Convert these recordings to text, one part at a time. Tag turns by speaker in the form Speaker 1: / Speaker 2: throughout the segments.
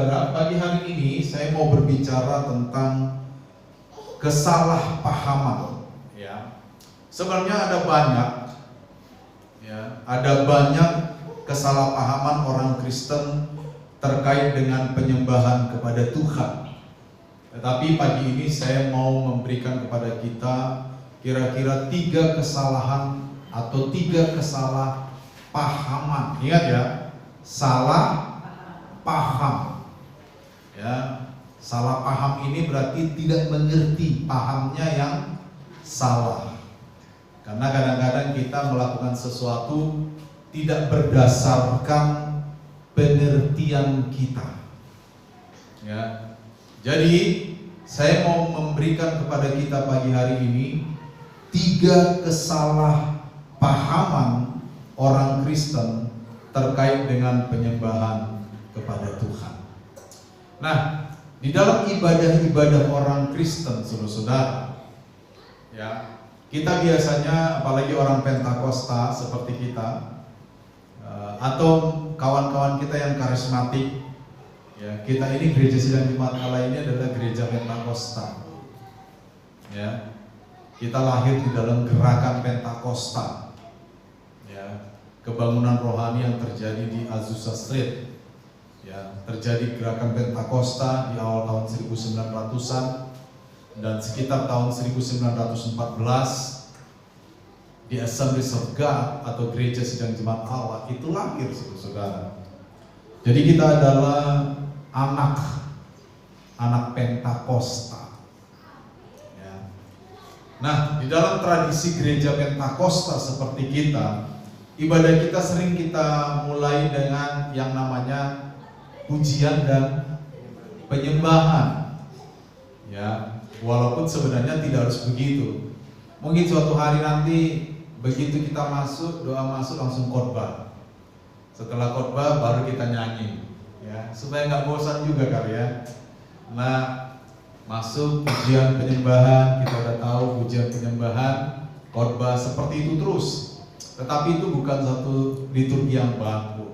Speaker 1: saudara, pagi hari ini saya mau berbicara tentang kesalahpahaman. Ya, sebenarnya ada banyak kesalahpahaman orang Kristen terkait dengan penyembahan kepada Tuhan. Tetapi pagi ini saya mau memberikan kepada kita kira-kira 3 kesalahan atau 3 kesalahpahaman. Ingat ya, salah paham. Ya, salah paham ini berarti tidak mengerti, pahamnya yang salah. Karena kadang-kadang kita melakukan sesuatu tidak berdasarkan pengertian kita. Ya. Jadi saya mau memberikan kepada kita pagi hari ini 3 kesalahpahaman orang Kristen terkait dengan penyembahan kepada Tuhan. Nah, di dalam ibadah-ibadah orang Kristen, saudara-saudara, ya, kita biasanya, apalagi orang Pentakosta seperti kita, atau kawan-kawan kita yang karismatik, ya, kita ini Gereja Sidang Jemaat Allah ini adalah gereja Pentakosta. Ya, kita lahir di dalam gerakan Pentakosta. Ya, kebangunan rohani yang terjadi di Azusa Street. Ya, terjadi gerakan Pentakosta di awal tahun 1900-an dan sekitar tahun 1914 di Assemblies of God atau Gereja Sidang Jemaat Allah itu lahir, saudara. Jadi kita adalah anak Pentakosta. Ya. Nah, di dalam tradisi gereja Pentakosta seperti kita, ibadah kita sering kita mulai dengan yang namanya pujian dan penyembahan. Ya, walaupun sebenarnya tidak harus begitu. Mungkin suatu hari nanti begitu kita masuk, doa masuk langsung khotbah. Setelah khotbah baru kita nyanyi, ya, supaya nggak bosan juga kali ya. Nah, masuk pujian penyembahan, kita udah tahu pujian penyembahan, khotbah seperti itu terus. Tetapi itu bukan satu liturgi yang baku.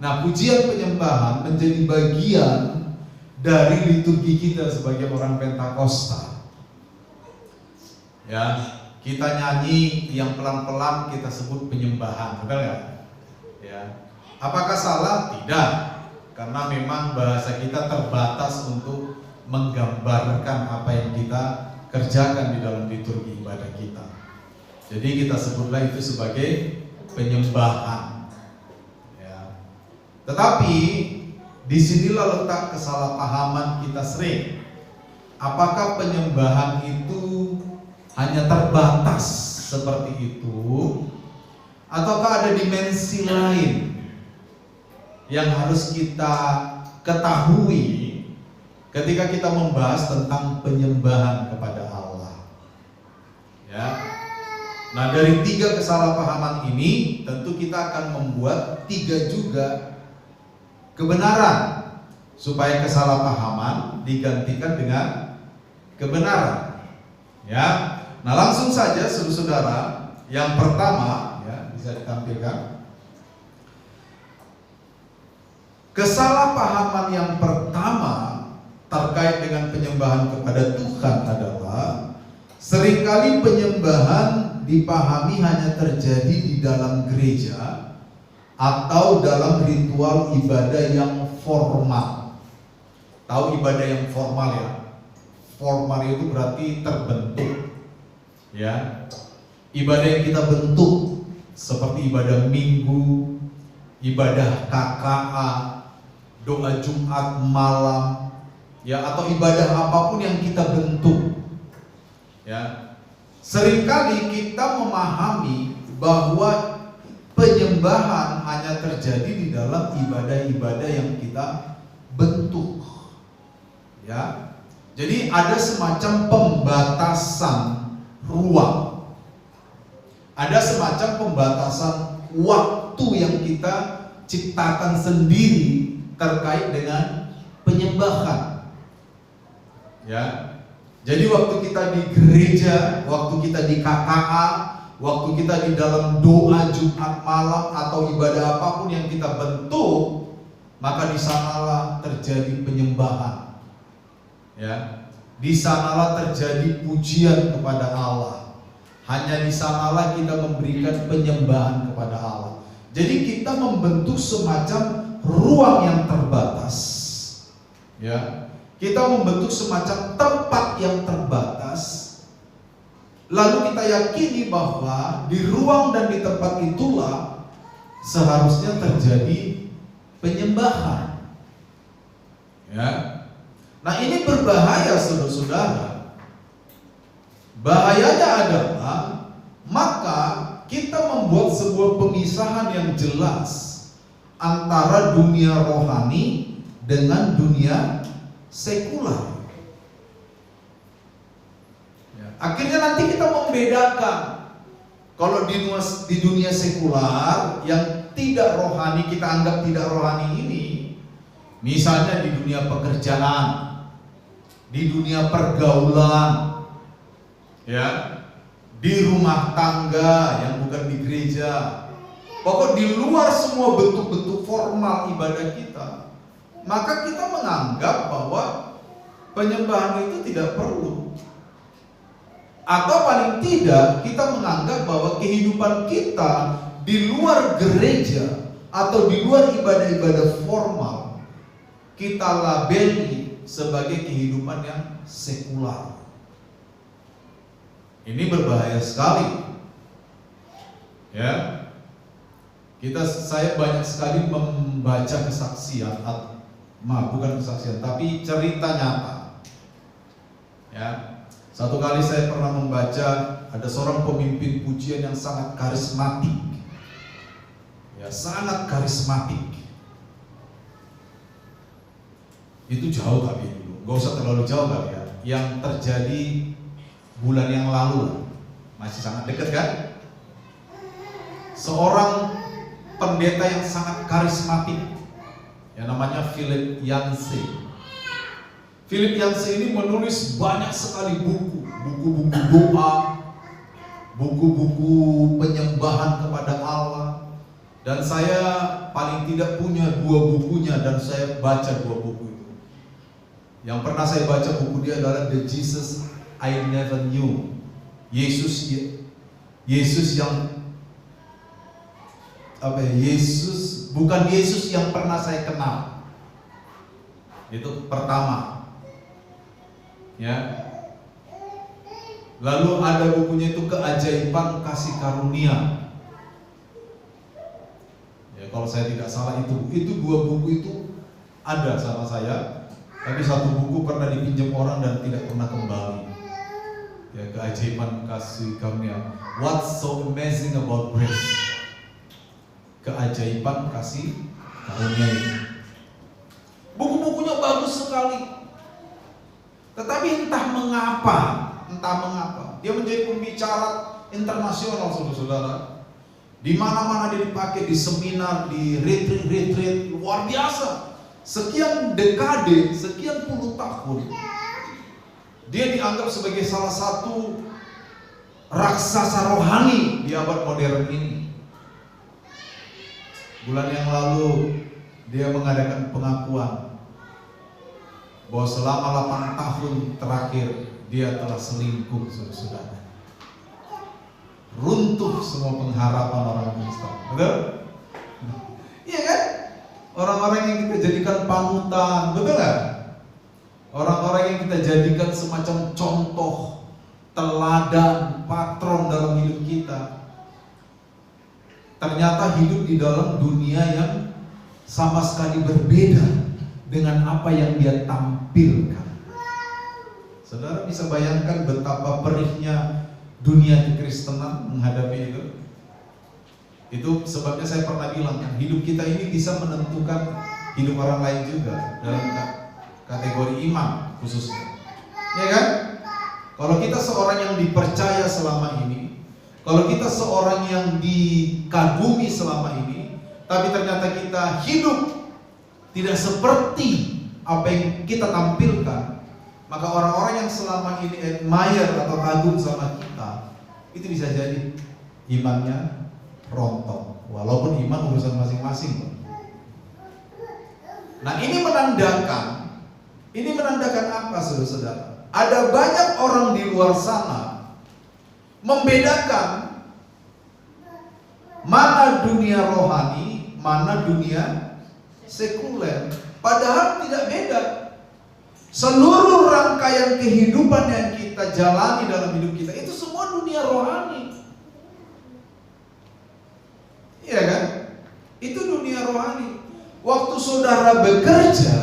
Speaker 1: Nah, pujian penyembahan menjadi bagian dari liturgi kita sebagai orang Pentakosta. Ya, kita nyanyi yang pelan-pelan kita sebut penyembahan, betul nggak? Ya, apakah salah? Tidak, karena memang bahasa kita terbatas untuk menggambarkan apa yang kita kerjakan di dalam liturgi ibadah kita. Jadi kita sebutlah itu sebagai penyembahan. Tetapi disinilah letak kesalahpahaman kita sering. Apakah penyembahan itu hanya terbatas seperti itu, ataukah ada dimensi lain yang harus kita ketahui ketika kita membahas tentang penyembahan kepada Allah? Ya. Nah, dari 3 kesalahpahaman ini tentu kita akan membuat 3 juga kebenaran, supaya kesalahpahaman digantikan dengan kebenaran. Ya, nah langsung saja saudara, yang pertama, ya, bisa ditampilkan. Kesalahpahaman yang pertama terkait dengan penyembahan kepada Tuhan adalah seringkali penyembahan dipahami hanya terjadi di dalam gereja atau dalam ritual ibadah yang formal. Tahu ibadah yang formal ya? Formal itu berarti terbentuk. Ya. Ibadah yang kita bentuk seperti ibadah minggu, ibadah KKA, doa Jumat malam, ya, atau ibadah apapun yang kita bentuk. Ya. Seringkali kita memahami bahwa penyembahan hanya terjadi di dalam ibadah-ibadah yang kita bentuk. Ya. Jadi ada semacam pembatasan ruang. Ada semacam pembatasan waktu yang kita ciptakan sendiri terkait dengan penyembahan. Ya. Jadi waktu kita di gereja, waktu kita di KKA, waktu kita di dalam doa Jumat malam atau ibadah apapun yang kita bentuk, maka di sanalah terjadi terjadi penyembahan. Ya, di sanalah terjadi pujian kepada Allah. Hanya di sanalah kita memberikan penyembahan kepada Allah. Jadi kita membentuk semacam ruang yang terbatas. Ya, kita membentuk semacam tempat yang terbatas. Lalu kita yakini bahwa di ruang dan di tempat itulah seharusnya terjadi penyembahan. Ya. Nah, ini berbahaya, saudara-saudara. Bahayanya adalah maka kita membuat sebuah pemisahan yang jelas antara dunia rohani dengan dunia sekular. Akhirnya nanti kita membedakan. Kalau di dunia sekular yang tidak rohani, kita anggap tidak rohani ini, misalnya di dunia pekerjaan, di dunia pergaulan, ya, di rumah tangga yang bukan di gereja, pokok di luar semua bentuk-bentuk formal ibadah kita, maka kita menganggap bahwa penyembahan itu tidak perlu. Atau paling tidak kita menganggap bahwa kehidupan kita di luar gereja atau di luar ibadah-ibadah formal kita labeli sebagai kehidupan yang sekular. Ini berbahaya sekali. Ya. Saya banyak sekali membaca kesaksian, bukan kesaksian, tapi cerita nyata. Ya. Satu kali saya pernah membaca ada seorang pemimpin pujian yang sangat karismatik. Ya, sangat karismatik. Itu jauh kali dulu, gak usah terlalu jauh kali ya. Yang terjadi bulan yang lalu, masih sangat dekat kan? Seorang pendeta yang sangat karismatik, yang namanya Philip Yancey. Philip Yancey ini menulis banyak sekali buku-buku doa, buku-buku penyembahan kepada Allah. Dan saya paling tidak punya 2 bukunya dan saya baca 2 buku itu. Yang pernah saya baca buku dia adalah The Jesus I Never Knew. Yesus yang bukan Yesus yang pernah saya kenal. Itu pertama. Ya. Lalu ada bukunya itu Keajaiban Kasih Karunia. Ya, kalau saya tidak salah itu 2 buku itu ada sama saya. Tapi 1 buku pernah dipinjam orang dan tidak pernah kembali. Ya, Keajaiban Kasih Karunia. What's so amazing about grace? Keajaiban Kasih Karunia itu. Buku-bukunya bagus sekali. Tetapi entah mengapa dia menjadi pembicara internasional, saudara-saudara. Di mana-mana dia dipakai, di seminar, di retreat luar biasa. Sekian dekade, sekian puluh tahun, dia dianggap sebagai salah satu raksasa rohani di abad modern ini. Bulan yang lalu dia mengadakan pengakuan bahwa selama 8 tahun terakhir dia telah selingkuh, saudara-saudara. Runtuh semua pengharapan orang Kristen, betul? Iya kan? Orang-orang yang kita jadikan panutan, betul nggak? Orang-orang yang kita jadikan semacam contoh, teladan, patron dalam hidup kita, ternyata hidup di dalam dunia yang sama sekali berbeda dengan apa yang dia tampilkan. Saudara bisa bayangkan betapa perihnya dunia kekristenan menghadapi itu. Itu sebabnya saya pernah bilang kan, hidup kita ini bisa menentukan hidup orang lain juga dalam kategori iman khususnya. Ya kan? Kalau kita seorang yang dipercaya selama ini, kalau kita seorang yang dikagumi selama ini, tapi ternyata kita hidup tidak seperti apa yang kita tampilkan, maka orang-orang yang selama ini admire atau kagum sama kita, itu bisa jadi imannya rontok. Walaupun iman urusan masing-masing. Nah, ini menandakan apa, saudara-saudara? Ada banyak orang di luar sana membedakan mana dunia rohani, mana dunia sekuler. Padahal tidak beda. Seluruh rangkaian kehidupan yang kita jalani dalam hidup kita itu semua dunia rohani. Iya kan? Itu dunia rohani. Waktu saudara bekerja,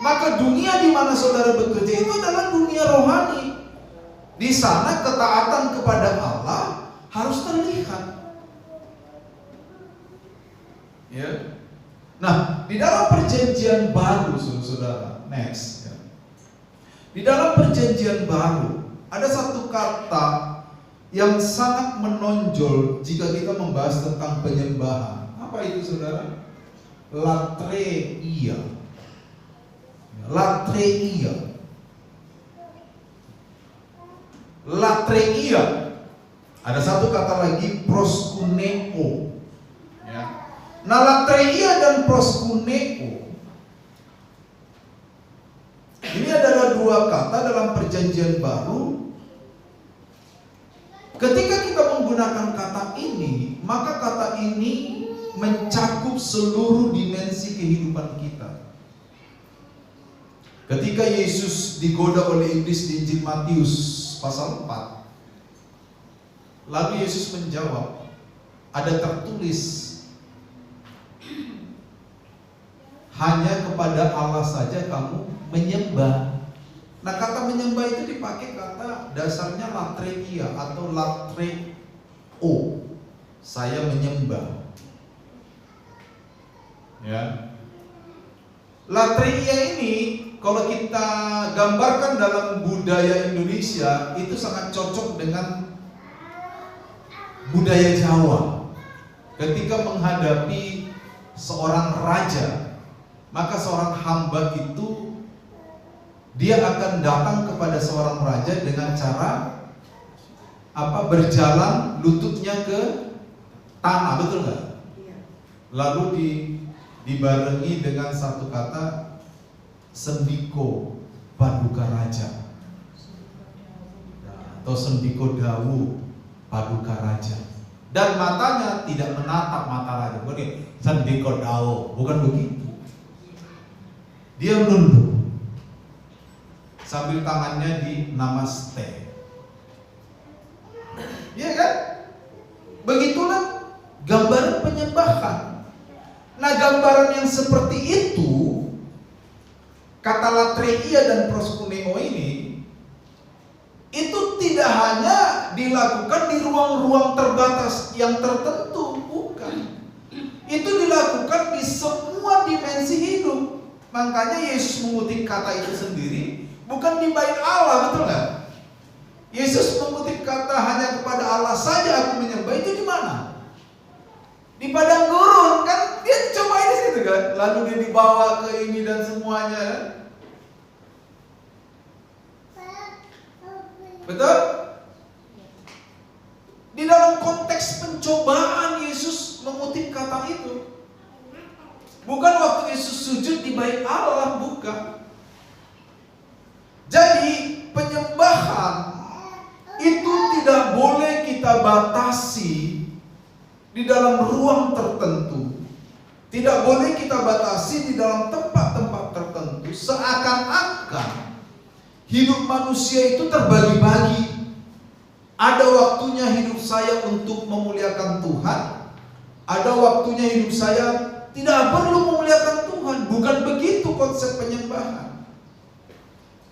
Speaker 1: maka dunia di mana saudara bekerja itu adalah dunia rohani. Di sana ketaatan kepada Allah harus terlihat. Ya. Nah, di dalam perjanjian baru, saudara, next. Ya. Di dalam perjanjian baru ada satu kata yang sangat menonjol jika kita membahas tentang penyembahan. Apa itu, saudara? Latreia. Latreia. Latreia. Ada satu kata lagi, proskuneo. Ya. Nah, latreia dan proskuneo ini adalah dua kata dalam perjanjian baru. Ketika kita menggunakan kata ini, maka kata ini mencakup seluruh dimensi kehidupan kita. Ketika Yesus digoda oleh iblis di Injil Matius pasal 4, lalu Yesus menjawab, ada tertulis, hanya kepada Allah saja kamu menyembah. Nah, kata menyembah itu dipakai kata dasarnya latreia atau latreo. Saya menyembah. Ya. Latreia ini kalau kita gambarkan dalam budaya Indonesia itu sangat cocok dengan budaya Jawa. Ketika menghadapi seorang raja, maka seorang hamba itu dia akan datang kepada seorang raja dengan cara berjalan lututnya ke tanah, betul nggak? Lalu dibarengi dengan satu kata sendiko paduka raja, atau sendiko dawu paduka raja, dan matanya tidak menatap mata raja. Bukan sendiko dawu, bukan begitu. Dia menunduk sambil tangannya di namaste. Iya kan? Begitulah gambaran penyembahan. Nah, gambaran yang seperti itu, kata latreia dan proskuneo ini, itu tidak hanya dilakukan di ruang-ruang terbatas yang tertentu, bukan. Itu dilakukan di semua dimensi hidup. Makanya Yesus mengutip kata itu sendiri, bukan di bait Allah, betul nggak? Yesus mengutip kata hanya kepada Allah saja aku menyembah, itu di mana? Di padang gurun, kan dia cobain di situ kan, lalu dia dibawa ke ini dan semuanya. Betul? Di dalam konteks pencobaan Yesus mengutip kata itu. Bukan waktu Yesus sujud di bait Allah, bukan. Jadi penyembahan itu tidak boleh kita batasi di dalam ruang tertentu. Tidak boleh kita batasi di dalam tempat-tempat tertentu. Seakan-akan hidup manusia itu terbagi-bagi. Ada waktunya hidup saya untuk memuliakan Tuhan, ada waktunya hidup saya tidak perlu memuliakan Tuhan. Bukan begitu konsep penyembahan.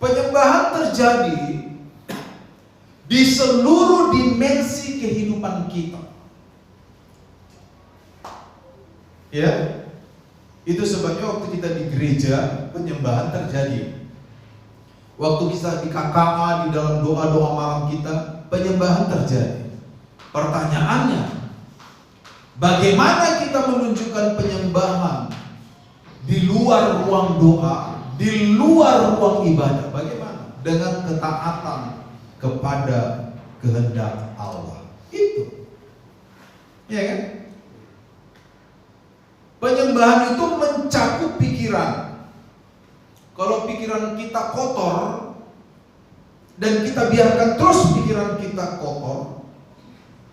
Speaker 1: Penyembahan terjadi di seluruh dimensi kehidupan kita. Ya, itu sebabnya waktu kita di gereja penyembahan terjadi. Waktu kita di KKA, di dalam doa-doa malam kita, penyembahan terjadi. Pertanyaannya, bagaimana kita menunjukkan penyembahan di luar ruang doa, di luar ruang ibadah? Bagaimana? Dengan ketaatan kepada kehendak Allah. Itu. Ya kan? Penyembahan itu mencakup pikiran. Kalau pikiran kita kotor dan kita biarkan terus pikiran kita kotor,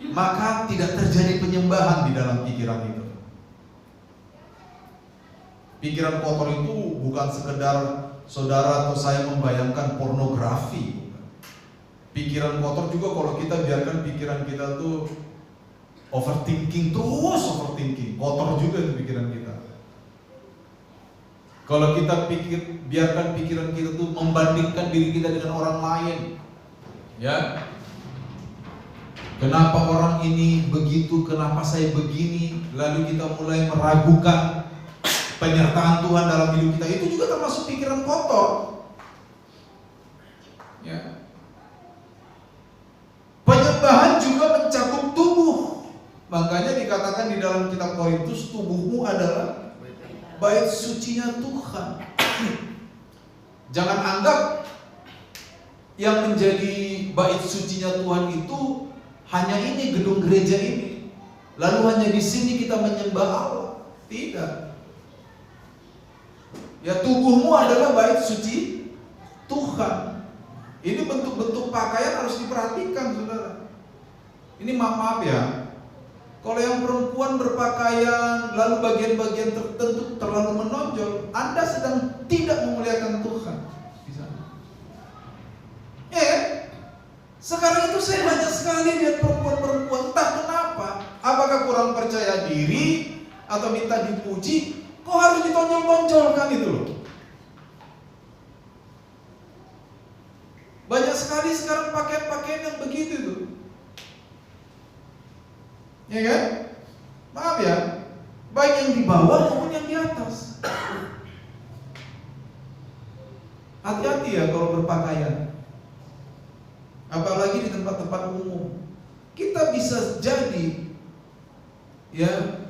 Speaker 1: maka tidak terjadi penyembahan di dalam pikiran itu. Pikiran kotor itu bukan sekedar saudara atau saya membayangkan pornografi. Pikiran kotor juga kalau kita biarkan pikiran kita tuh overthinking, kotor juga itu pikiran kita. Kalau kita biarkan pikiran kita tuh membandingkan diri kita dengan orang lain, ya. Kenapa orang ini begitu, kenapa saya begini? Lalu kita mulai meragukan penyertaan Tuhan dalam hidup kita. Itu juga termasuk pikiran kotor, ya. Penyembahan juga mencakup tubuh. Makanya dikatakan di dalam kitab Korintus, tubuhmu adalah bait sucinya Tuhan. Jangan anggap yang menjadi bait sucinya Tuhan itu hanya ini, gedung gereja ini, lalu hanya di sini kita menyembah Allah. Tidak. Ya, tubuhmu adalah bait suci Tuhan. Ini bentuk-bentuk pakaian harus diperhatikan, saudara. Ini maaf ya, kalau yang perempuan berpakaian lalu bagian-bagian tertentu terlalu menonjol, Anda sedang tidak memuliakan Tuhan di sana. Sekarang itu saya banyak sekali lihat perempuan-perempuan, entah kenapa, apakah kurang percaya diri atau minta dipuji, kok harus ditonjol-tonjolkan itu loh. Banyak sekali sekarang pakaian-pakaian yang begitu tuh. Ya kan? Maaf ya, baik yang di bawah maupun yang di atas. Hati-hati ya kalau berpakaian, apalagi di tempat-tempat umum. Kita bisa jadi ya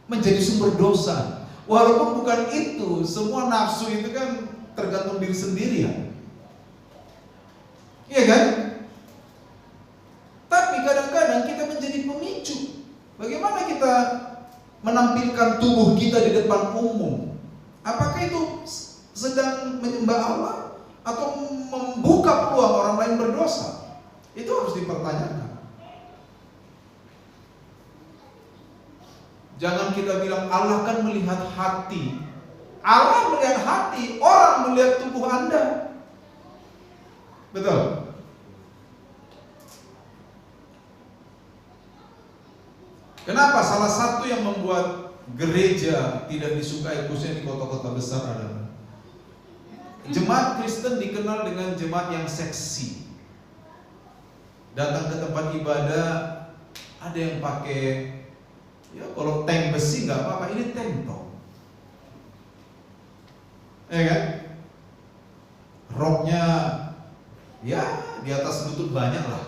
Speaker 1: menjadi sumber dosa. Walaupun bukan itu, semua nafsu itu kan tergantung diri sendiri ya. Iya kan? Tapi kadang-kadang kita menjadi pemicu. Bagaimana kita menampilkan tubuh kita di depan umum? Apakah itu sedang menyembah Allah atau membuka peluang orang lain berdosa? Itu harus dipertanyakan. Jangan kita bilang Allah kan melihat hati. Allah melihat hati, orang melihat tubuh Anda. Betul? Kenapa salah satu yang membuat gereja tidak disukai khususnya di kota-kota besar adalah jemaat Kristen dikenal dengan jemaat yang seksi. Datang ke tempat ibadah ada yang pakai, ya kalau tank besi nggak apa-apa, ini tank toh, ya kan? Roknya ya di atas lutut banyak lah.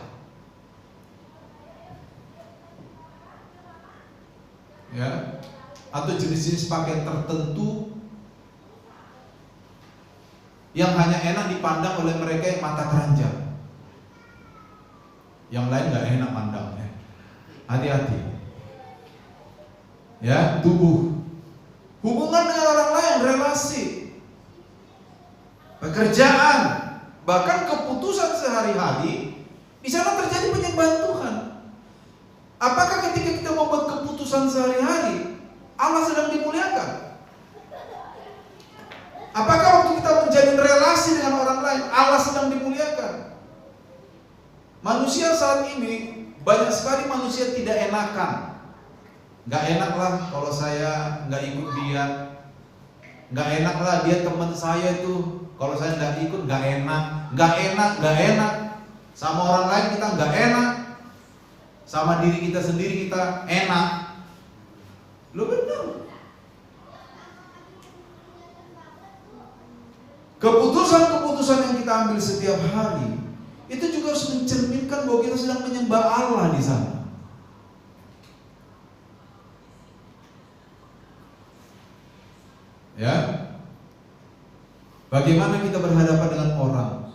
Speaker 1: Ya, atau jenis-jenis pakaian tertentu yang hanya enak dipandang oleh mereka yang mata keranjang. Yang lain nggak enak pandangnya. Hati-hati. Ya, tubuh, hubungan dengan orang lain, relasi, pekerjaan, bahkan keputusan sehari-hari, di sana terjadi penyembahan Tuhan. Apakah ketika kita membuat keputusan sehari-hari Allah sedang dimuliakan? Apakah waktu kita menjalin relasi dengan orang lain Allah sedang dimuliakan? Manusia saat ini banyak sekali manusia tidak enakan. Gak enak lah kalau saya gak ikut dia. Gak enak lah dia teman saya itu, kalau saya gak ikut gak enak. Gak enak. Sama orang lain kita gak enak, sama diri kita sendiri kita enak. Lo benar. Keputusan-keputusan yang kita ambil setiap hari itu juga harus mencerminkan bahwa kita sedang menyembah Allah di sana. Ya. Bagaimana kita berhadapan dengan orang?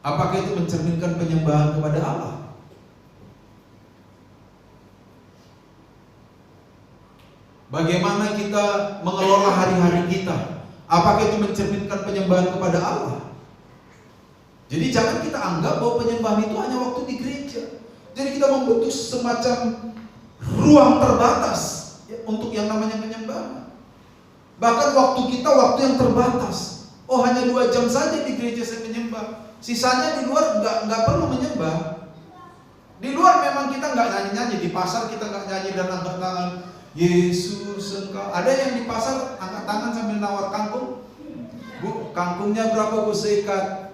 Speaker 1: Apakah itu mencerminkan penyembahan kepada Allah? Bagaimana kita mengelola hari-hari kita? Apakah itu mencerminkan penyembahan kepada Allah? Jadi jangan kita anggap bahwa penyembahan itu hanya waktu di gereja. Jadi kita membentuk semacam ruang terbatas untuk yang namanya penyembahan. Bahkan waktu kita waktu yang terbatas. Oh, hanya 2 jam saja di gereja saya menyembah. Sisanya di luar nggak perlu menyembah. Di luar memang kita nggak nyanyi-nyanyi. Di pasar kita nggak nyanyi dan angkat tangan. Yesus engkau. Ada yang di pasar angkat tangan sambil nawar kangkung. Bu, kangkungnya berapa bu seikat?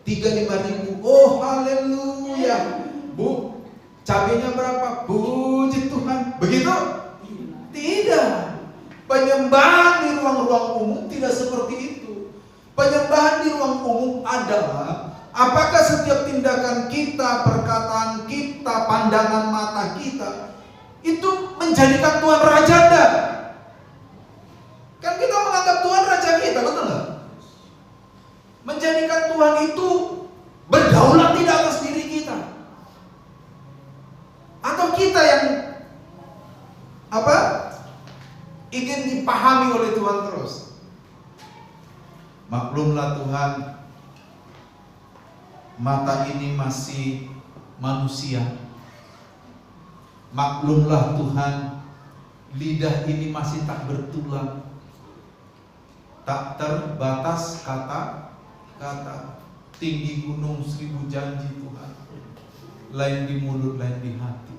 Speaker 1: 35.000. Oh haleluya. Bu, cabenya berapa? Puji Tuhan. Begitu? Tidak. Penyembahan di ruang-ruang umum tidak seperti itu. Penyembahan di ruang umum adalah apakah setiap tindakan kita, perkataan kita, pandangan mata kita itu menjadikan Tuhan Raja enggak? Kan kita menganggap Tuhan Raja kita, betul nggak? Menjadikan Tuhan itu berdaulat tidak atas diri kita. Atau kita yang ingin dipahami oleh Tuhan terus. Maklumlah Tuhan, mata ini masih manusia. Maklumlah Tuhan, lidah ini masih tak bertulang, tak terbatas kata-kata. Tinggi gunung 1000 janji Tuhan, lain di mulut, lain di hati.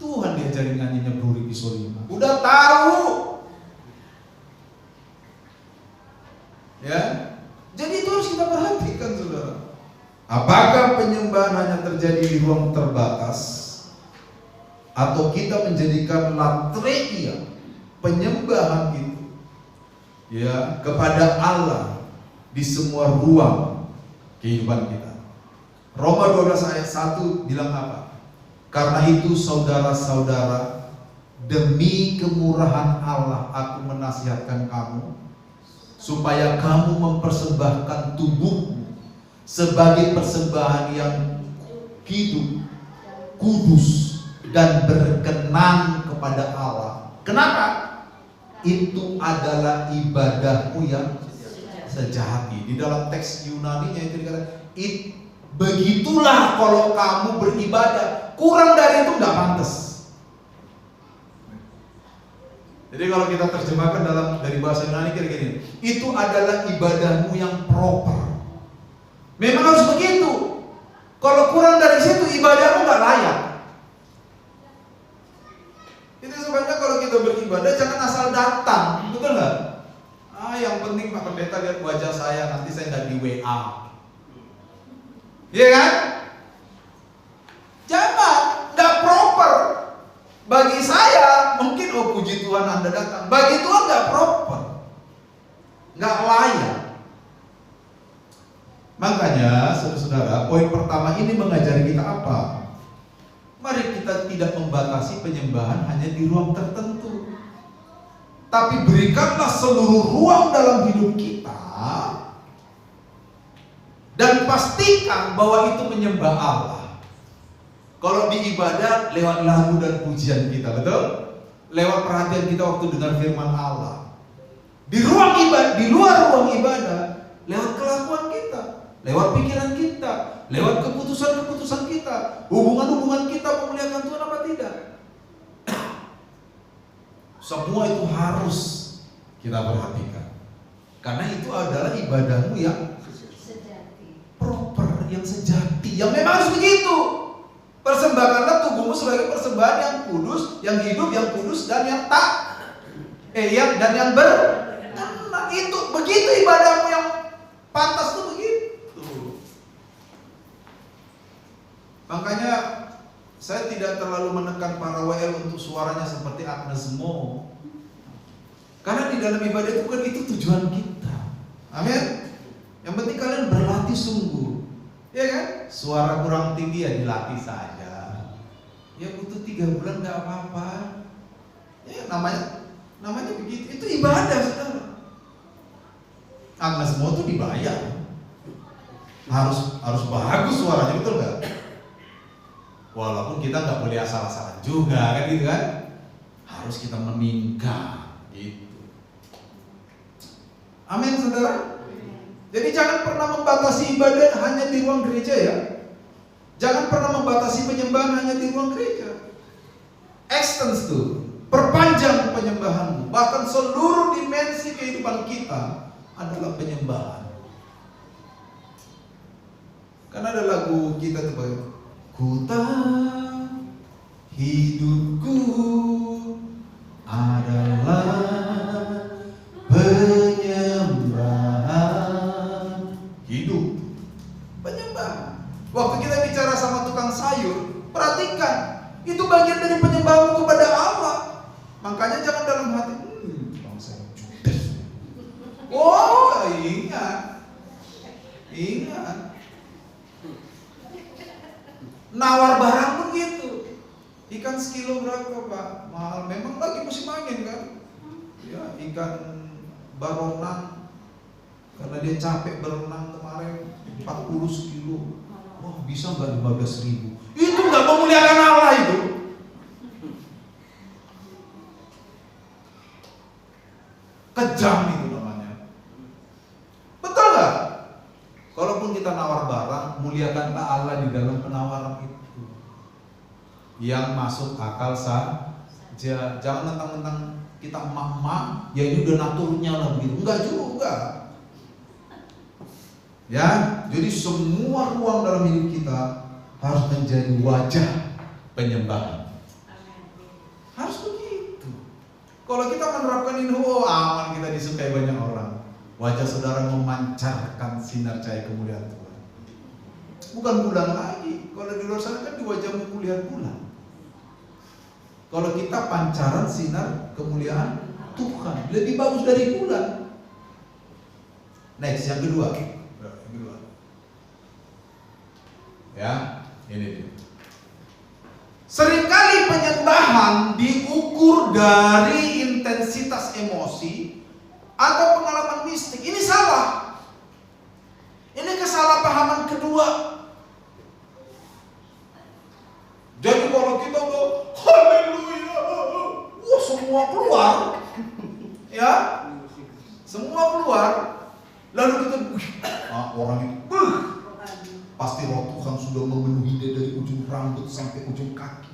Speaker 1: Tuhan diajarin nyanyinya Bro Riki Solima. Udah tahu. Ya. Jadi itu harus kita perhatikan, saudara. Apakah penyembahan hanya terjadi di ruang terbatas, atau kita menjadikan latreia penyembahan itu ya kepada Allah di semua ruang kehidupan kita. Roma 12 ayat 1 bilang apa? Karena itu saudara-saudara, demi kemurahan Allah aku menasihatkan kamu supaya kamu mempersembahkan tubuhmu sebagai persembahan yang hidup, kudus, dan berkenan kepada Allah. Kenapa? Itu adalah ibadahmu yang sejati. Di dalam teks Yunani-nya itu dikatakan, begitulah kalau kamu beribadah. Kurang dari itu nggak pantas. Jadi kalau kita terjemahkan dari bahasa Yunani kira-kira ini, itu adalah ibadahmu yang proper. Memang harus begitu. Kalau kurang dari situ, ibadahmu nggak layak. Itu sebenarnya kalau kita beribadah jangan asal datang, betul nggak? Yang penting Pak Pendeta lihat wajah saya, nanti saya nggak di WA. Iya kan? Jangan, nggak proper. Bagi saya mungkin puji Tuhan Anda datang. Bagi Tuhan nggak proper, nggak layak. Makanya saudara-saudara, poin pertama ini mengajari kita apa? Mari kita tidak membatasi penyembahan hanya di ruang tertentu, tapi berikanlah seluruh ruang dalam hidup kita, dan pastikan bahwa itu menyembah Allah. Kalau di ibadah lewat lagu dan pujian kita, betul? Lewat perhatian kita waktu dengar firman Allah. Di ruang ibadah, di luar ruang ibadah, lewat kelakuan kita, lewat pikiran kita, lewat keputusan-keputusan kita, hubungan-hubungan kita memuliakan Tuhan apa tidak? Semua itu harus kita perhatikan. Karena itu adalah ibadahmu yang sejati, proper, yang sejati, yang memang harus begitu. Persembahkanlah tubuhmu sebagai persembahan yang kudus, yang hidup, yang kudus, dan yang yang berkenan. Itu begitu ibadahmu yang pantas tuh begitu. Makanya saya tidak terlalu menekan para WL untuk suaranya seperti Agnes Mo. Karena di dalam ibadah itu kan itu tujuan kita. Amin. Yang penting kalian berlatih sungguh. Ya kan? Suara kurang tinggi ya dilatih saja. Ya butuh 3 bulan nggak apa-apa. Ya namanya begitu. Itu ibadah, saudara. Agnes Mo itu dibayar. Harus bagus suaranya, betul nggak? Walaupun kita nggak boleh asal-asalan juga, kan gitu kan? harus kita meningkat gitu. Amin saudara. Jadi jangan pernah membatasi ibadah hanya di ruang gereja ya. Jangan pernah membatasi penyembahan hanya di ruang gereja. Extend tuh, perpanjang penyembahanmu. Bahkan seluruh dimensi kehidupan kita adalah penyembahan. Karena ada lagu kita tuh, ku tahu hidupku adalah penyembahan. Hidup penyembahan. Waktu kita bicara sama tukang sayur, perhatikan, itu bagian dari penyembahanmu kepada Allah. Makanya jangan dalam hati, tukang sayur judes. Oh, ingat. Nawar barang pun gitu. Ikan sekilo berapa Pak? Mahal. Memang lagi musim angin kan? Ya, ikan baronang karena dia capek berenang kemarin 40 sekilo. Wah, bisa nggak 15.000? Itu nggak memuliakan Allah itu. Kejam itu namanya. Betul nggak? Kalaupun kita nawar barang, muliakanlah Allah di dalam penawaran itu. Yang masuk akal saja. Jangan mentang-mentang kita emak-emak, ya ini udah naturnya lah begitu. Enggak juga. Ya, jadi semua ruang dalam hidup kita harus menjadi wajah penyembahan. Harus begitu. Kalau kita menerapkan ini, oh aman, kita disukai banyak orang. Wajah saudara memancarkan sinar cahaya kemuliaan Tuhan. Bukan bulan lagi. Kalau di luar sana kan di wajahmu kulihat bulan. Kalau kita pancaran sinar kemuliaan Tuhan, lebih bagus dari bulan. Next, yang kedua. Ya, ini dia. Seringkali penyembahan diukur dari intensitas emosi atau pengalaman mistik. Ini salah. Ini kesalahpahaman kedua. Jadi kalau kita udah haleluya, wah semua keluar, ya, semua keluar, lalu kita, orang itu, pasti roh Tuhan sudah memenuhi dia dari ujung rambut sampai ujung kaki.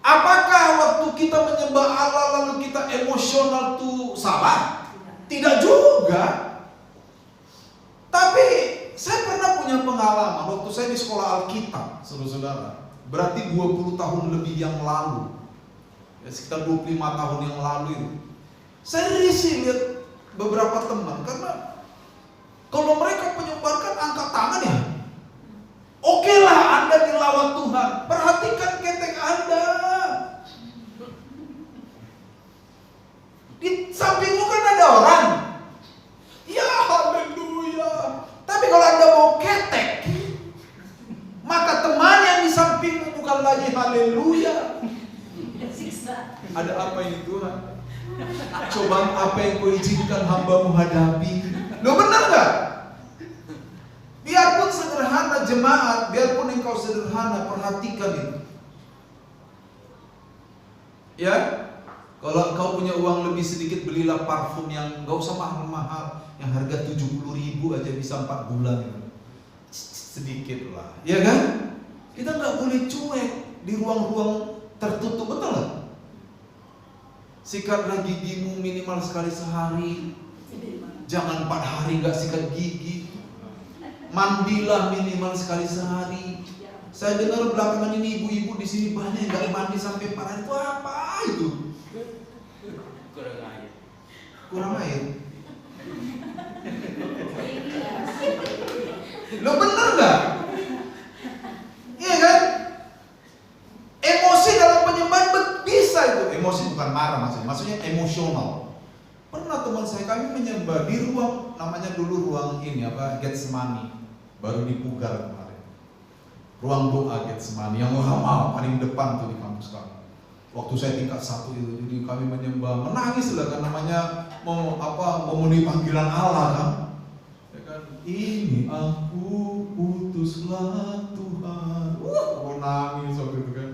Speaker 1: Apakah waktu kita menyembah Allah lalu kita emosional tuh salah? Tidak juga. Tapi saya pernah punya pengalaman waktu saya di sekolah Alkitab, saudara-saudara. Berarti 20 tahun lebih yang lalu. Ya, sekitar 25 tahun yang lalu itu. Saya risih lihat beberapa teman karena kalau mereka penyembahan angkat tangan ya. Oke lah Anda dilawat Tuhan. Perhatikan ketek Anda. Di sampingmu kan ada orang. Ya haleluya. Tapi kalau Anda mau ketek, maka teman yang di sampingmu bukan lagi haleluya. Ada apa ini Tuhan? Cobaan apa yang kau izinkan hambamu hadapi? Loh benar gak? Biarpun sederhana jemaat, biarpun engkau sederhana, perhatikan itu. Ya, kalau engkau punya uang lebih sedikit, belilah parfum yang gak usah mahal-mahal, yang harga 70.000 aja bisa 4 bulan. Sedikit lah, ya kan? Kita gak boleh cuek di ruang-ruang tertutup, betul gak? Sikatlah gigimu minimal sekali sehari. Jangan 4 hari gak sikat gigi. Mandilah minimal sekali sehari. Saya dengar belakangan ini ibu-ibu di sini banyak yang gak mandi sampai 4 hari. Itu apa itu? Kurang air. Lo bener gak? Iya kan? Emosi dalam penyembahan bisa itu. Emosi bukan marah maksudnya emosional. Pernah teman saya, kami menyembah di ruang, namanya dulu ruang ini apa, Getsemani, baru dipugar kemarin. Ruang doa Getsemani yang lama paling depan tuh di kampus kami. Waktu saya tingkat 1 itu, jadi kami menyembah, menangis lah kan, namanya memenuhi panggilan Allah kan. Ya kan? Ini aku utuslah Tuhan. Nangis waktu itu kan.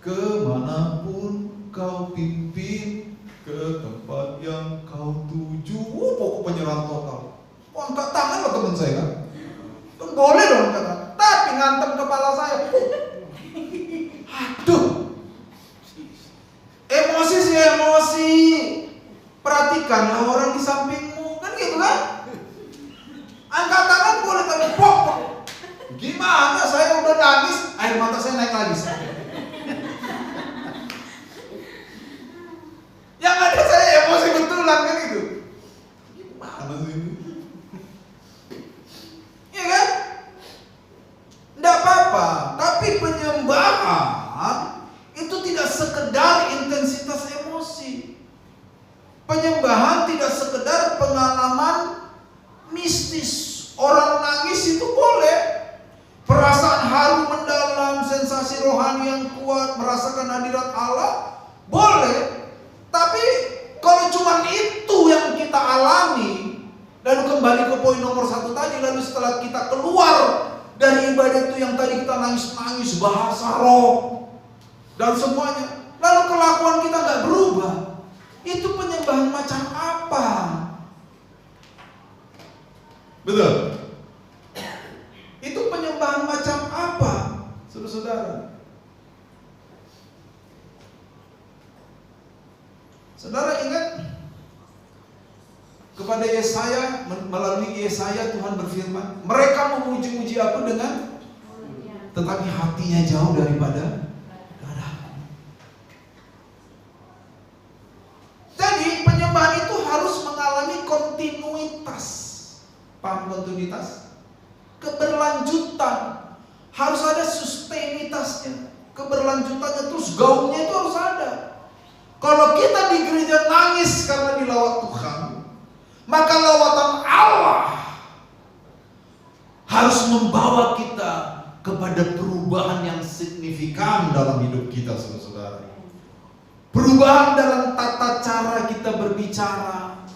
Speaker 1: kemanapun kau pimpin, ke tempat yang kau tuju. Pokok penyerahan total. Angkat tangan loh teman saya kan. Boleh dong angkat tangan, tapi ngantem kepala saya. Aduh, emosi sih emosi. Perhatikanlah orang di sampingmu, kan gitu kan? Angkat tangan boleh, tapi pokok. Gimana? Saya udah nangis, air mata saya naik lagi. Yang ada saya emosi betulan kan gitu. Gimana sih ini? Iya kan? Tidak apa-apa, tapi penyembahan itu tidak sekedar intensitas emosi. Penyembahan tidak sekedar pengalaman mistis. Orang nangis itu boleh, perasaan haru mendalam, sensasi rohani yang kuat, merasakan hadirat Allah boleh. Tapi kalau cuma itu yang kita alami, lalu kembali ke poin nomor 1 tadi, lalu setelah kita keluar dari ibadah itu yang tadi kita nangis-nangis, bahasa roh dan semuanya, lalu kelakuan kita nggak berubah, itu penyembahan macam apa? Betul? Itu penyembahan macam apa, saudara-saudara? Saudara ingat kepada Yesaya, melalui Yesaya Tuhan berfirman, mereka memuji-muji aku dengan, tetapi hatinya jauh daripada dadaku. Jadi penyembahan itu harus mengalami kontinuitas. Paham kontinuitas? Keberlanjutan. Harus ada sustainitasnya. Keberlanjutannya, terus gaungnya itu harus ada. Kalau kita di gereja nangis karena dilawat Tuhan, maka lawatan Allah harus membawa kita kepada perubahan yang signifikan dalam hidup kita, saudara-saudara. Perubahan dalam tata cara kita berbicara,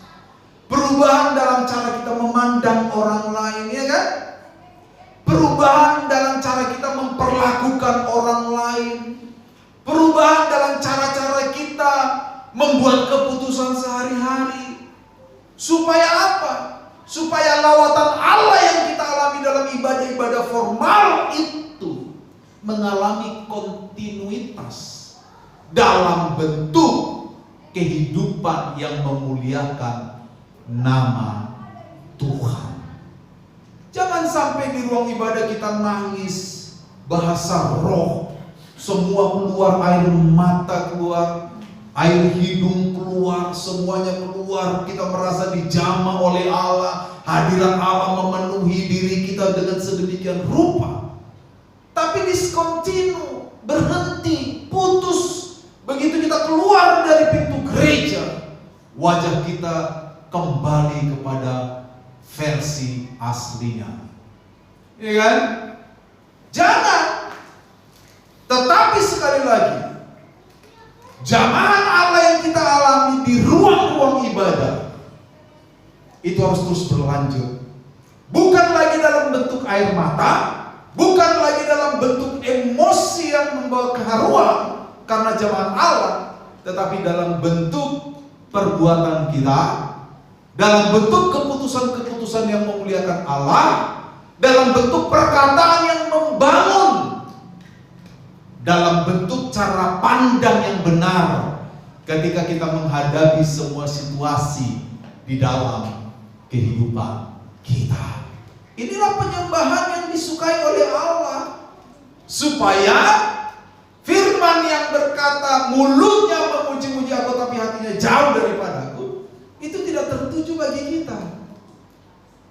Speaker 1: perubahan dalam cara kita memandang orang lain, ya kan? Perubahan dalam cara kita memperlakukan orang lain, perubahan dalam cara-cara kita membuat keputusan sehari-hari. Supaya apa? Supaya lawatan Allah yang kita alami dalam ibadah-ibadah formal itu mengalami kontinuitas dalam bentuk kehidupan yang memuliakan nama Tuhan. Jangan sampai di ruang ibadah kita nangis, bahasa roh, semua keluar, air mata keluar, air hidung keluar, semuanya keluar. Kita merasa dijamah oleh Allah, hadirat Allah memenuhi diri kita dengan sedemikian rupa. Tapi diskontinu, berhenti, putus. Begitu kita keluar dari pintu gereja, wajah kita kembali kepada versi aslinya. Iya kan? Jangan. Tetapi sekali lagi, jamahan Allah yang kita alami di ruang-ruang ibadah itu harus terus berlanjut. Bukan lagi dalam bentuk air mata, bukan lagi dalam bentuk emosi yang membawa keharuan karena jamahan Allah, tetapi dalam bentuk perbuatan kita, dalam bentuk keputusan-keputusan yang memuliakan Allah, dalam bentuk perkataan yang membangun, dalam bentuk cara pandang yang benar ketika kita menghadapi semua situasi di dalam kehidupan kita. Inilah penyembahan yang disukai oleh Allah, supaya firman yang berkata mulutnya memuji-muji aku tapi hatinya jauh daripadaku itu tidak tertuju bagi kita,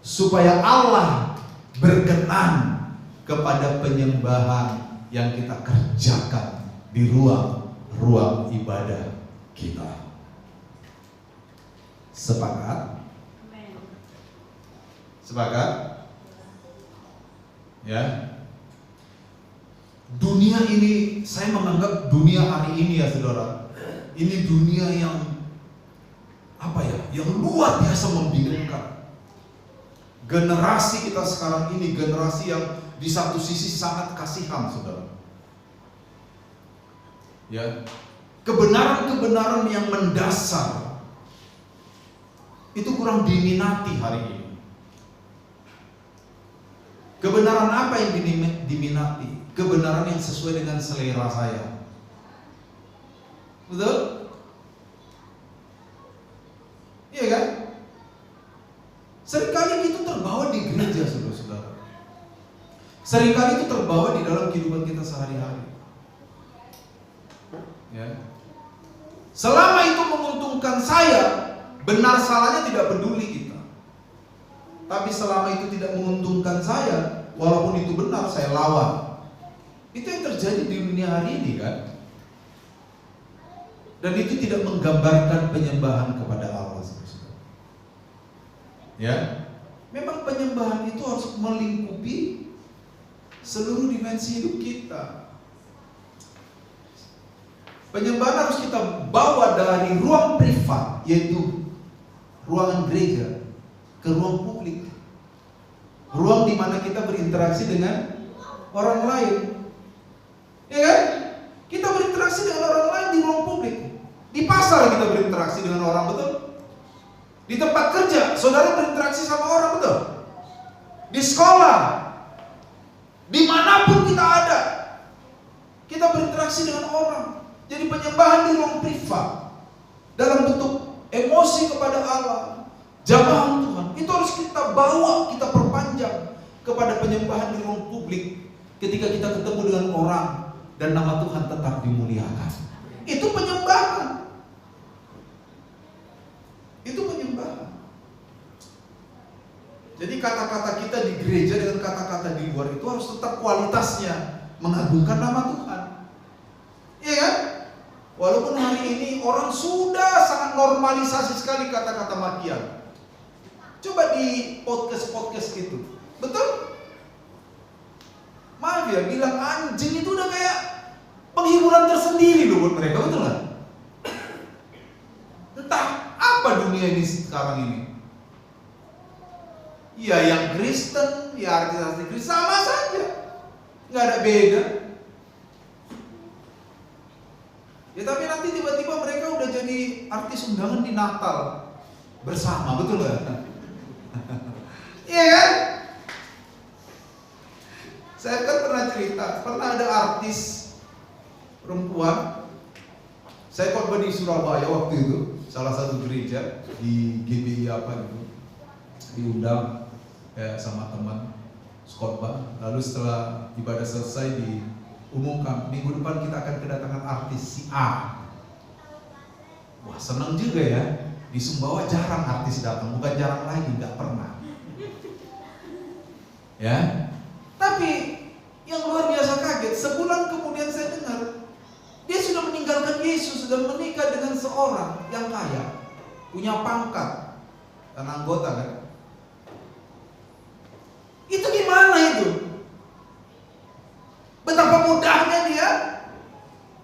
Speaker 1: supaya Allah berkenan kepada penyembahan yang kita kerjakan di ruang ibadah kita. Sepakat? Sepakat? Ya. Dunia ini, saya menganggap dunia hari ini ya saudara, ini dunia yang yang luar biasa membingungkan. Generasi kita sekarang ini generasi yang di satu sisi sangat kasihan, saudara. Ya, kebenaran-kebenaran yang mendasar itu kurang diminati hari ini. Kebenaran apa yang diminati? Kebenaran yang sesuai dengan selera saya. Betul? Iya kan? Seringkali itu terbawa di gereja, saudara-saudara. Seringkali itu terbawa di dalam kehidupan kita sehari-hari. Ya. Selama itu menguntungkan saya, benar salahnya tidak peduli kita. Tapi selama itu tidak menguntungkan saya, walaupun itu benar, saya lawan. Itu yang terjadi di dunia hari ini kan. Dan itu tidak menggambarkan penyembahan kepada Allah. Ya, memang penyembahan itu harus melingkupi seluruh dimensi hidup kita. Penyembahan harus kita bawa dari ruang privat, yaitu ruangan gereja, ke ruang publik, ruang di mana kita berinteraksi dengan orang lain. Ya kan? Kita berinteraksi dengan orang lain di ruang publik. Di pasar kita berinteraksi dengan orang, betul? Di tempat kerja, saudara berinteraksi sama orang, betul? Di sekolah, dimanapun kita ada, kita berinteraksi dengan orang. Jadi penyembahan di ruang privat, dalam bentuk emosi kepada Allah, jamahan Tuhan, itu harus kita bawa, kita perpanjang kepada penyembahan di ruang publik. Ketika kita ketemu dengan orang dan nama Tuhan tetap dimuliakan, itu penyembahan. Itu penyembahan. Jadi kata-kata kita di gereja dengan kata-kata di luar itu harus tetap kualitasnya mengagungkan nama Tuhan. Iya kan? Walaupun hari ini orang sudah sangat normalisasi sekali kata-kata makian. Coba di podcast-podcast itu, betul? Maaf ya, bilang anjing itu udah kayak penghiburan tersendiri loh buat mereka, betul nggak? Entah apa dunia ini sekarang ini. Ya yang Kristen, ya artis-artis Kristen sama saja, nggak ada beda. Ya tapi nanti tiba-tiba mereka udah jadi artis undangan di Natal bersama, betul nggak? Iya kan? Saya kan pernah cerita, pernah ada artis perempuan. Saya khotbah di Surabaya waktu itu, salah satu gereja di GBI apa gitu, diundang ya, sama teman khotbah. Lalu setelah ibadah selesai diumumkan, minggu depan kita akan kedatangan artis si A. Wah senang juga ya, di Sumbawa jarang artis datang, bukan jarang lagi, nggak pernah. Ya, tapi yang luar biasa kaget, sebulan kemudian saya dengar dia sudah meninggalkan Yesus, sudah menikah dengan seorang yang kaya, punya pangkat dan anggota kan. Itu gimana itu? Betapa mudahnya dia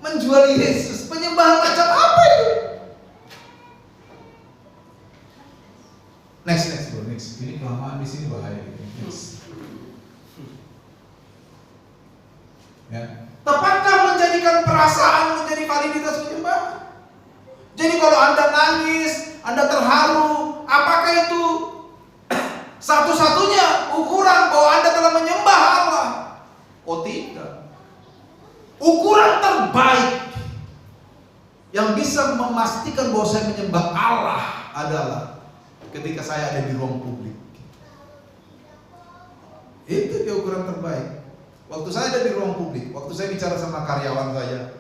Speaker 1: menjual Yesus. Penyembahan macam apa itu? Next bro, next. Ini kelamaan di sini bahaya. Next. Ya. Tepatkah menjadikan perasaan menjadi validitas penyembahan? Jadi kalau Anda nangis, Anda terharu, apakah itu satu-satunya ukuran bahwa Anda telah menyembah Allah? Oh tidak. Ukuran terbaik yang bisa memastikan bahwa saya menyembah Allah adalah ketika saya ada di ruang publik. Itu dia ukuran terbaik. Waktu saya ada di ruang publik, waktu saya bicara sama karyawan saya,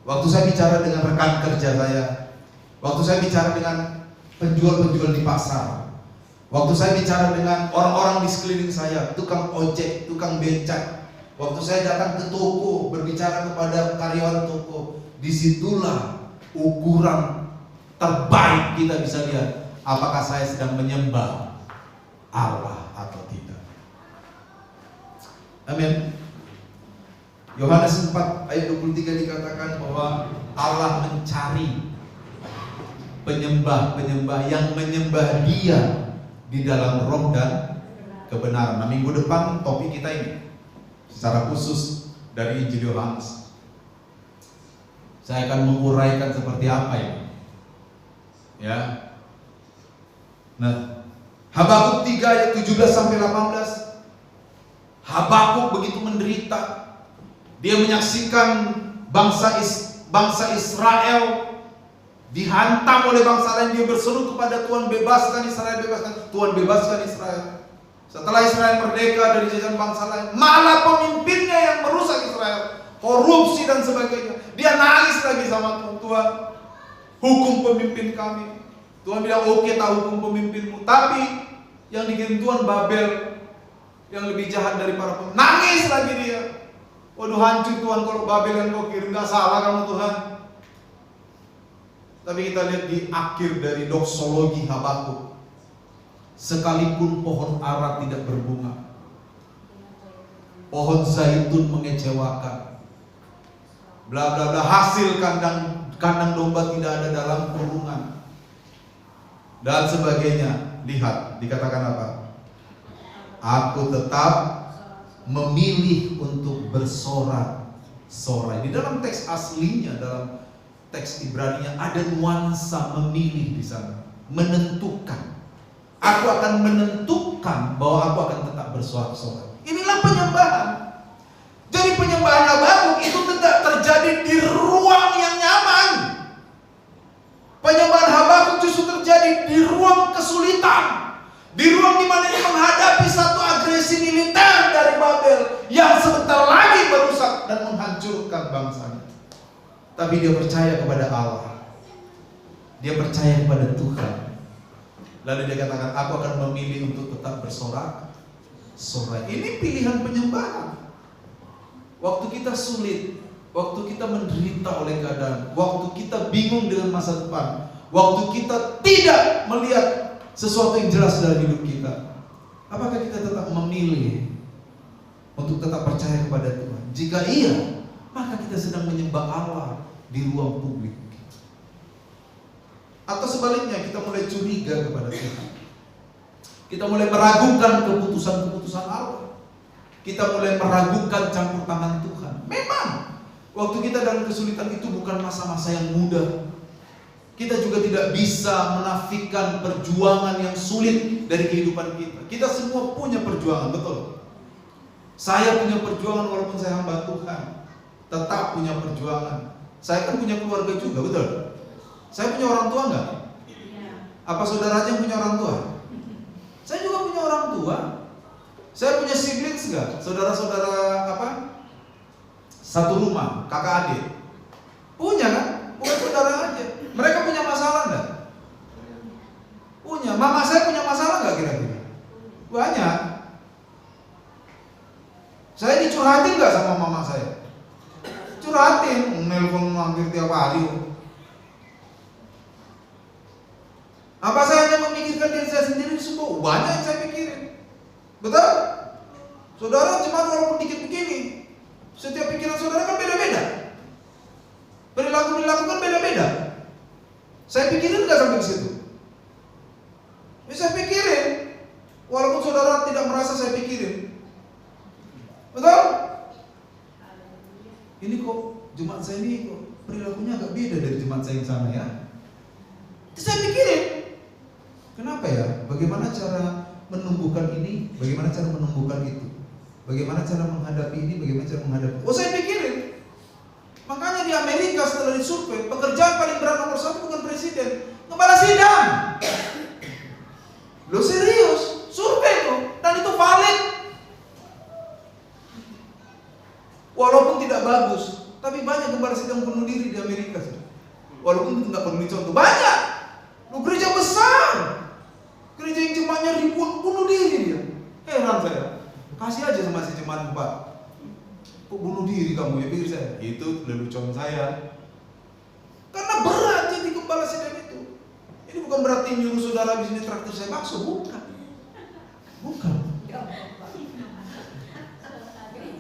Speaker 1: waktu saya bicara dengan rekan kerja saya, waktu saya bicara dengan penjual-penjual di pasar, waktu saya bicara dengan orang-orang di sekeliling saya, tukang ojek, tukang becak, waktu saya datang ke toko berbicara kepada karyawan toko, disitulah ukuran terbaik kita bisa lihat apakah saya sedang menyembah Allah atau tidak. Amin. Yohanes 4 ayat 23 dikatakan bahwa Allah mencari penyembah-penyembah yang menyembah Dia di dalam roh dan kebenaran. Nah, minggu depan topik kita ini secara khusus dari Injil Yohanes. Saya akan menguraikan seperti apa ini. Ya. Nah, Habakuk 3 ayat 17 sampai 18. Habakuk begitu menderita. Dia menyaksikan bangsa Israel dihantam oleh bangsa lain. Dia berseru kepada Tuhan, bebaskan Israel, bebaskan. Tuhan bebaskan Israel. Setelah Israel merdeka dari jajahan bangsa lain, malah pemimpinnya yang merusak Israel, korupsi dan sebagainya. Dia nangis lagi sama Tuhan. Tuhan, hukum pemimpin kami. Tuhan bilang, oke, tahu hukum pemimpinmu, tapi yang dikirim Tuhan Babel, yang lebih jahat dari para pemimpin. Nangis lagi dia. Waduh, hancur Tuhan kalau Babel yang kau kirim. Gak salah kamu Tuhan. Tapi kita lihat di akhir dari doksologi Habakuk, sekalipun pohon ara tidak berbunga, pohon zaitun mengecewakan, bla bla bla, hasil kandang domba tidak ada dalam kurungan, dan sebagainya. Lihat, dikatakan apa? Aku tetap memilih untuk bersorak-sorai. Di dalam teks aslinya, dalam teks Ibrani-nya ada nuansa memilih di sana, menentukan. Aku akan menentukan bahwa aku akan tetap bersorak-sorai. Inilah penyembahan. Jadi penyembahan Habakuk itu tidak terjadi di ruang yang nyaman. Penyembahan Habakuk justru terjadi di ruang kesulitan, di ruang di mana dia menghadapi satu agresi militer dari Babel yang sebentar lagi merusak dan menghancurkan bangsanya. Tapi dia percaya kepada Allah. Dia percaya kepada Tuhan. Lalu dia katakan, aku akan memilih untuk tetap bersorak-sorai. Ini pilihan penyembahan. Waktu kita sulit, waktu kita menderita oleh keadaan, waktu kita bingung dengan masa depan, waktu kita tidak melihat sesuatu yang jelas dalam hidup kita, apakah kita tetap memilih untuk tetap percaya kepada Tuhan? Jika iya, maka kita sedang menyembah Allah di ruang publik. Atau sebaliknya, kita mulai curiga kepada Tuhan. Kita mulai meragukan keputusan-keputusan Allah. Kita mulai meragukan campur tangan Tuhan. Memang waktu kita dalam kesulitan itu bukan masa-masa yang mudah. Kita juga tidak bisa menafikan perjuangan yang sulit dari kehidupan kita. Kita semua punya perjuangan, betul. Saya punya perjuangan walaupun saya hamba Tuhan. Tetap punya perjuangan. Saya kan punya keluarga juga, betul. Saya punya orang tua enggak? Apa saudara aja yang punya orang tua? Saya juga punya orang tua. Saya punya siblings enggak? Saudara-saudara apa? Satu rumah, kakak adik. Punya kan? Bukan saudara aja. Mereka punya masalah enggak? Punya. Mama saya punya masalah enggak kira-kira? Banyak. Saya dicurhatin enggak sama mama saya? Curhatin, nelpon hampir tiap hari. Apa saya hanya memikirkan diri saya sendiri? Semua banyak yang saya pikirin. Betul? Saudara cuma walaupun dikit begini, setiap pikiran saudara kan beda-beda. Perilaku kan beda-beda. Saya pikirin nggak sampai ke situ? Ya, saya pikirin, walaupun saudara tidak merasa saya pikirin. Betul? Ini kok jemaat saya ini kok perilakunya agak beda dari jemaat saya yang sana ya. Itu saya pikirin. Kenapa ya? Bagaimana cara menumbuhkan ini? Bagaimana cara menumbuhkan itu? Bagaimana cara menghadapi ini? Bagaimana cara menghadapi? Oh, saya pikirin. Makanya di Amerika setelah disurvei, pekerjaan paling berat nomor 1 bukan presiden, kepala sidang. Lo serius? Survei tuh, dan itu valid. Walaupun tidak bagus, tapi banyak kepala sidang bunuh diri di Amerika. Walaupun itu nggak perlu dicontoh, banyak. Lo gereja besar, gereja yang jemaatnya ribuan bunuh diri dia. Heran saya. Kasih aja sama si jemaat 4. Kok bunuh diri kamu ya, pikir saya. Itu lelucon saya. Karena berat jadi kepala sidang itu. Ini bukan berarti nyuruh saudara di sini traktir saya bakso, bukan. Bukan.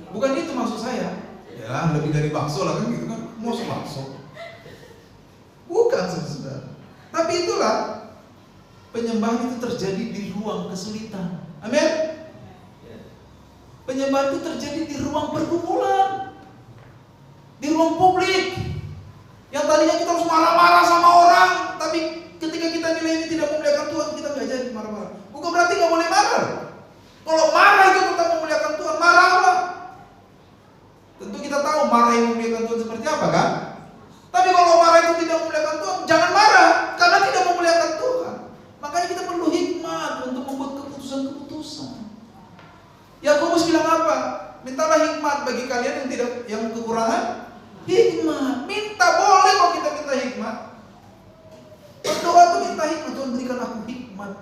Speaker 1: Bukan itu maksud saya. Ya, lebih dari bakso lah kan gitu kan. Mau bakso. Bukan saudara. Tapi itulah penyembahan itu terjadi di ruang kesulitan. Amin. Penyembahan itu terjadi di ruang pergumulan, di ruang publik. tadinya kita harus marah-marah sama orang, tapi ketika kita nilai ini tidak memuliakan Tuhan, kita nggak jadi marah-marah. Bukan berarti nggak boleh marah. Kalau marah itu tetap memuliakan Tuhan, marahlah. Tentu kita tahu marah yang memuliakan Tuhan seperti apa kan? Tapi kalau marah itu tidak memuliakan Tuhan, jangan marah, karena tidak memuliakan Tuhan. Makanya kita perlu hikmat untuk membuat keputusan-keputusan. Yakobus bilang apa? Mintalah hikmat bagi kalian yang kekurangan hikmat. Minta, boleh kok kita minta hikmat. Berdoa tuh minta hikmat, Tuhan berikan aku hikmat.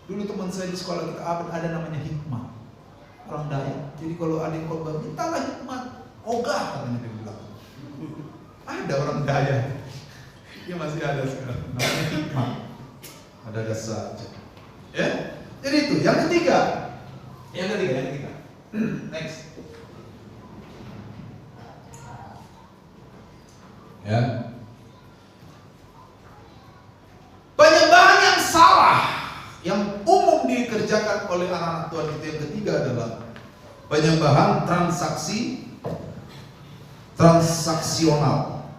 Speaker 1: Dulu teman saya di sekolah kita ada namanya hikmat, orang Dayak. Jadi kalau ada yang khotbah, mintalah hikmat. Ogah katanya dia bilang. Ada orang Dayak, ya masih ada sekarang. Namanya hikmat. Ada saja. Ya, jadi itu. Yang ketiga. Next. Ya. Penyembahan yang salah yang umum dikerjakan oleh anak-anak Tuhan itu yang ketiga adalah penyembahan transaksional.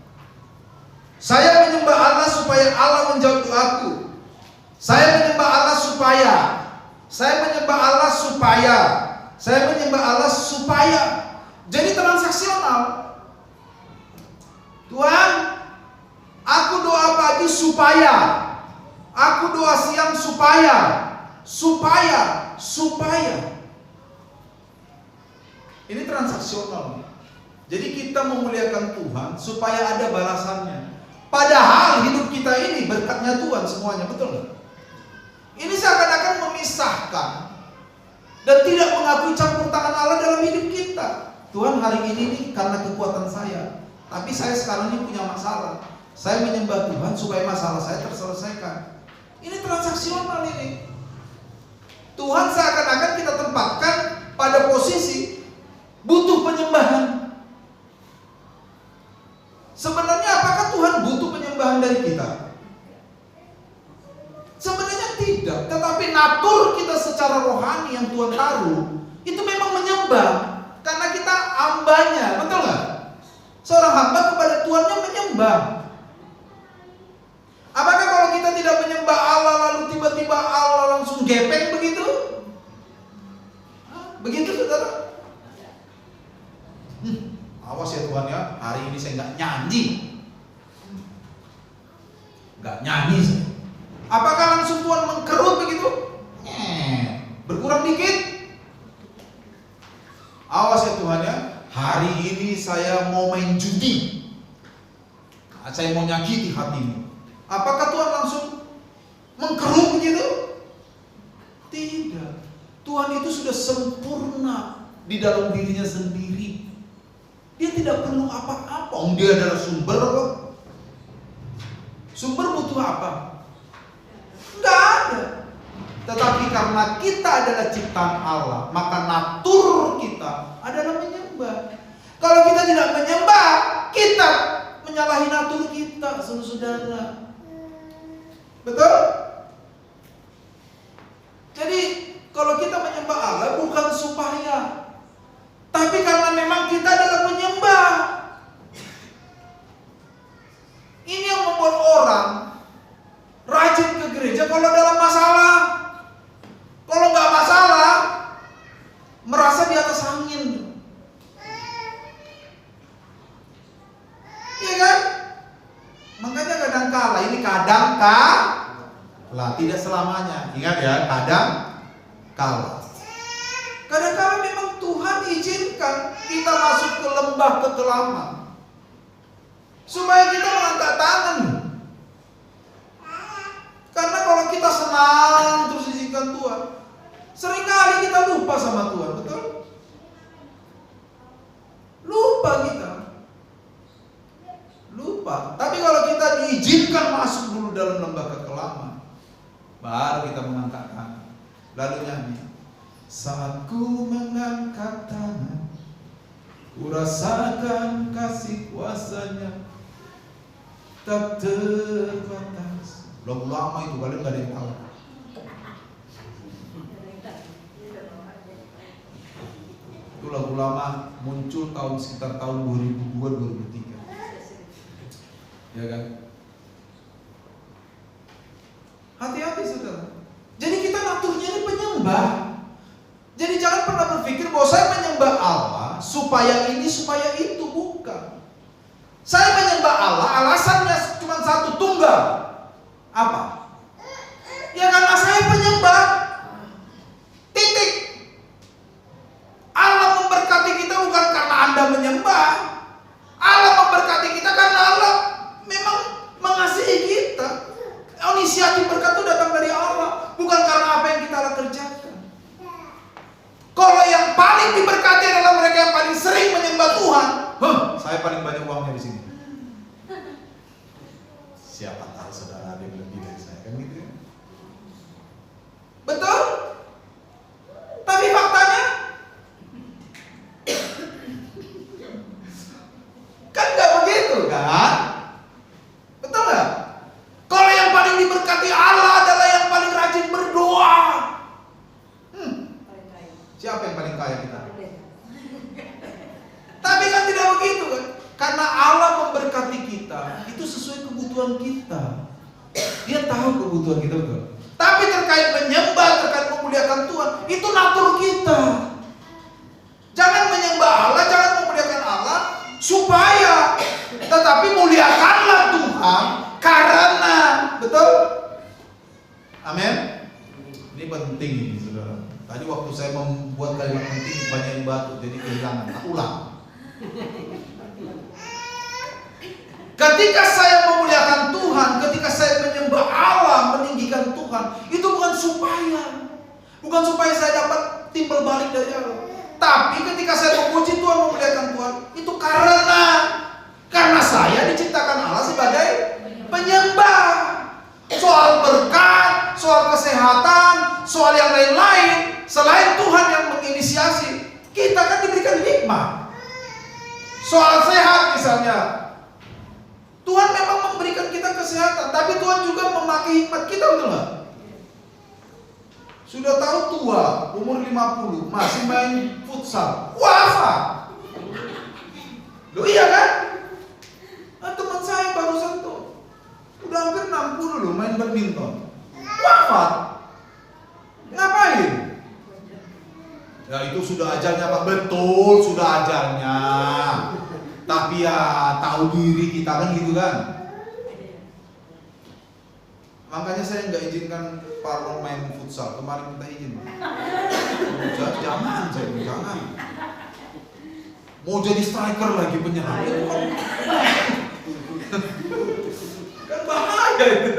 Speaker 1: Saya menyembah Allah supaya Allah menjawab doaku. Saya menyembah Allah supaya. Saya menyembah Allah supaya. Saya menyembah Allah supaya. Jadi transaksional. Tuhan, aku doa pagi supaya. Aku doa siang supaya. Ini transaksional. Jadi kita memuliakan Tuhan supaya ada balasannya. Padahal hidup kita ini berkatnya Tuhan semuanya, betul nggak? Ini seakan-akan memisahkan dan tidak mengakui campur tangan Allah dalam hidup kita. Tuhan, hari ini nih karena kekuatan saya, tapi saya sekarang ini punya masalah. Saya menyembah Tuhan supaya masalah saya terselesaikan. Ini transaksional ini. Tuhan seakan-akan kita tempatkan pada posisi butuh penyembahan. Sebenarnya apakah Tuhan butuh penyembahan dari kita? Sebenarnya tidak, tetapi natur kita secara rohani yang Tuhan taruh itu memang menyembah, karena kita hambanya, betul nggak? Seorang hamba kepada Tuhannya menyembah. Apakah kalau kita tidak menyembah Allah lalu tiba-tiba Allah langsung gepeng begitu? Begitu saudara? Awas ya Tuhan ya, hari ini saya nggak nyanyi saya. Apakah langsung Tuhan mengkerut begitu? Berkurang dikit? Awas ya Tuhan ya, hari ini saya mau main judi, saya mau nyakiti hatimu. Apakah Tuhan langsung mengkerut begitu? Tidak. Tuhan itu sudah sempurna di dalam dirinya sendiri. Dia tidak perlu apa-apa. Dia adalah sumber kok. Sumber butuh apa? Enggak ada. Tetapi karena kita adalah ciptaan Allah, maka natur kita adalah menyembah. Kalau kita tidak menyembah, kita menyalahi natur kita, saudara. Betul? Jadi kalau kita menyembah Allah bukan supaya, tapi karena memang kita adalah penyembah. Ini yang membuat orang rajin ke gereja kalau dalam masalah. Kalau nggak masalah, merasa di atas angin. Iya kan? Makanya kadang-kala, ini kadang-kala, tidak selamanya. Ingat ya, kadang-kala. Kadang-kala memang Tuhan izinkan kita masuk ke lembah kekelaman supaya kita mengangkat tangan. Karena kalau kita senang terus izinkan Tuhan, seringkali kita lupa sama Tuhan, betul? Lupa kita. Lupa. Tapi kalau kita diizinkan masuk dulu dalam lembah kekelaman, baru kita mengangkat tangan. Lalu nyanyi. Saat ku mengangkat tangan, ku rasakan kasih kuasanya tak terbatas. Lagu lama itu, kalian gak ada yang tahu. Itu lagu lama muncul sekitar tahun 2002-2003. Ya kan? Hati-hati saudara. Jadi kita naturnya ini penyembah. Jadi jangan pernah berpikir bahwa saya menyembah Allah supaya ini supaya itu, bukan. Saya menyembah Allah alasannya cuma satu, tunggal. Apa? Ya karena saya penyembah. Titik. Allah memberkati kita bukan karena Anda menyembah. Allah memberkati kita karena Allah memang mengasihi kita. Inisiatif berkat itu datang dari Allah, bukan karena apa yang kita kerjakan. Kalau yang paling diberkati adalah mereka yang paling sering menyembah Tuhan. Saya paling banyak uangnya di sini. Siapa tahu saudara ada yang lebih dari saya, kan gitu ya? Betul? Tapi faktanya kan nggak begitu kan? Betul nggak? Kalau yang paling diberkati Allah adalah yang paling rajin berdoa. Siapa yang paling kaya kita? Tapi kan tidak begitu kan? Karena Allah memberkati kita, itu sesuai kebutuhan kita. Dia tahu kebutuhan kita, betul. Tapi terkait menyembah, terkait memuliakan Tuhan, itu natur kita. Jangan menyembah Allah, jangan memuliakan Allah supaya, tetapi muliakanlah Tuhan karena, betul? Amin. Ini penting ini saudara. Tadi waktu saya membuat kalimat penting banyak yang batu, jadi kehilangan. Aku ulang. Ketika saya memuliakan Tuhan, ketika saya menyembah Allah, meninggikan Tuhan, itu bukan supaya saya dapat timbal balik dari Allah. Tapi ketika saya memuji Tuhan, memuliakan Tuhan, itu karena saya diciptakan Allah sebagai penyembah. Soal berkat, soal kesehatan, soal yang lain-lain, selain Tuhan yang menginisiasi, kita kan diberikan hikmah. Soal sehat misalnya, Tuhan memang memberikan kita kesehatan, tapi Tuhan juga memakai hikmat kita, betul nggak? Sudah tahu tua, umur 50, masih main futsal, wafat. Loh iya kan? Teman saya barusan tuh, udah hampir 60 loh main badminton, wafat. Ngapain? Ya itu sudah ajalnya Pak, betul sudah ajalnya. Tapi ya tahu diri kita kan gitu kan. Makanya saya nggak izinkan Parlon main futsal. Kemarin minta izin. Jangan, jangan. Mau jadi striker lagi penyerang. Kan bahaya itu.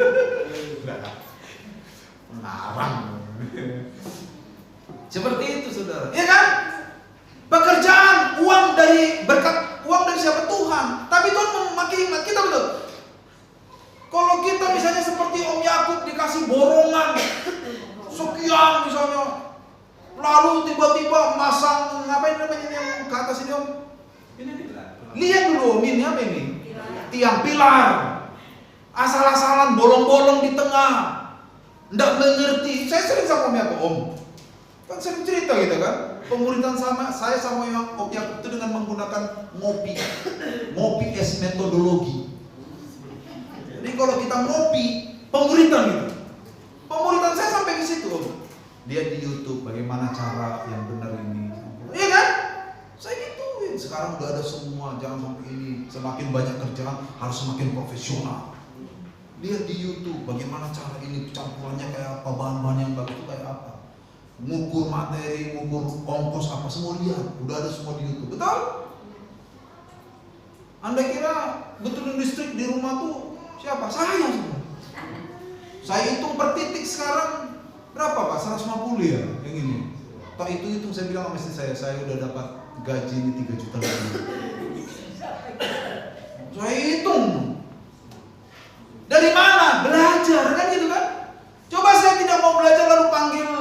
Speaker 1: Mengarang. Seperti itu saudara. Iya kan? Pekerjaan, uang dari berkat, uang dari siapa? Tuhan. Tapi Tuhan memakai hikmat kita, betul. Kalau kita misalnya seperti Om Yakub dikasih borongan sekian misalnya, lalu tiba-tiba masang ngapain namanya yang ke atas ini Om? Ini lihat dulu Om, ini apa ini? Tiang pilar. Asal-asalan bolong-bolong di tengah. Nggak mengerti. Saya sering sama Om Yakub, Om. Kan sering cerita gitu kan. Pemuridan saya sama Om Yakub itu dengan menggunakan ngopi es metodologi. Jadi kalau kita ngopi, pemuridan gitu. Pemuridan saya sampai ke situ, Om. Lihat di YouTube bagaimana cara yang benar ini. Iya kan? Saya gituin. Sekarang udah ada semua, jangan sampai ini. Semakin banyak kerjaan harus semakin profesional. Lihat di YouTube bagaimana cara ini, campurannya kayak apa, bahan-bahan yang bagus itu kayak apa. Ngukur materi, ngukur ongkos apa, semua lihat. Udah ada semua di YouTube, betul? Anda kira betulin listrik di rumah tuh siapa? Saya semua. Saya hitung per titik sekarang berapa Pak? 150 ya yang ini. Pak itu saya bilang sama istri saya udah dapat gaji ini 3 juta lebih. Saya hitung. Dari mana? Belajar kan gitu kan? Coba saya tidak mau belajar lalu panggil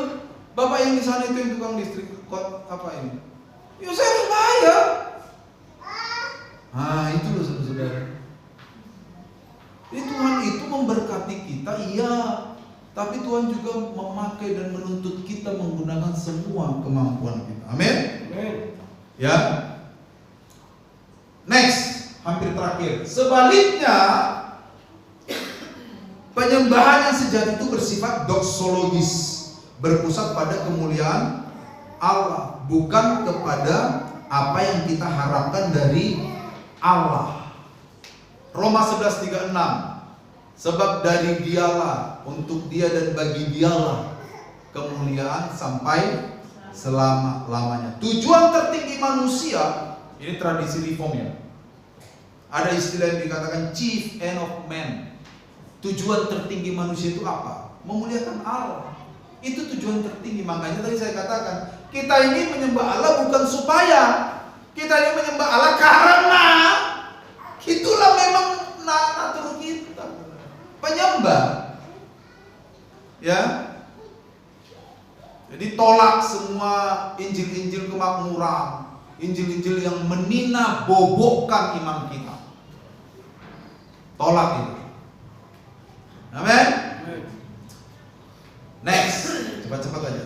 Speaker 1: Bapak yang di sana itu yang tukang listrik, kok apa ini? Ya saya harus bayar. Nah itu loh saudara. Jadi Tuhan itu memberkati kita, iya. Tapi Tuhan juga memakai dan menuntut kita menggunakan semua kemampuan kita. Amin. Ya. Next, hampir terakhir. Sebaliknya, Penyembahan yang sejati itu bersifat doksologis, berpusat pada kemuliaan Allah, bukan kepada apa yang kita harapkan dari Allah. Roma 11:36, sebab dari Dialah, untuk Dia dan bagi Dialah kemuliaan sampai selama-lamanya. Tujuan tertinggi manusia, ini tradisi reform ya. Ada istilah yang dikatakan chief end of man. Tujuan tertinggi manusia itu apa? Memuliakan Allah. Itu tujuan tertinggi. Makanya tadi saya katakan, kita ini menyembah Allah bukan supaya, kita ini menyembah Allah karena itulah memang natur kita. Penyembah. Ya. Jadi tolak semua injil-injil kemakmuran, injil-injil yang menina bobokkan iman kita. Tolak itu. Amin. Next, cepat-cepat aja.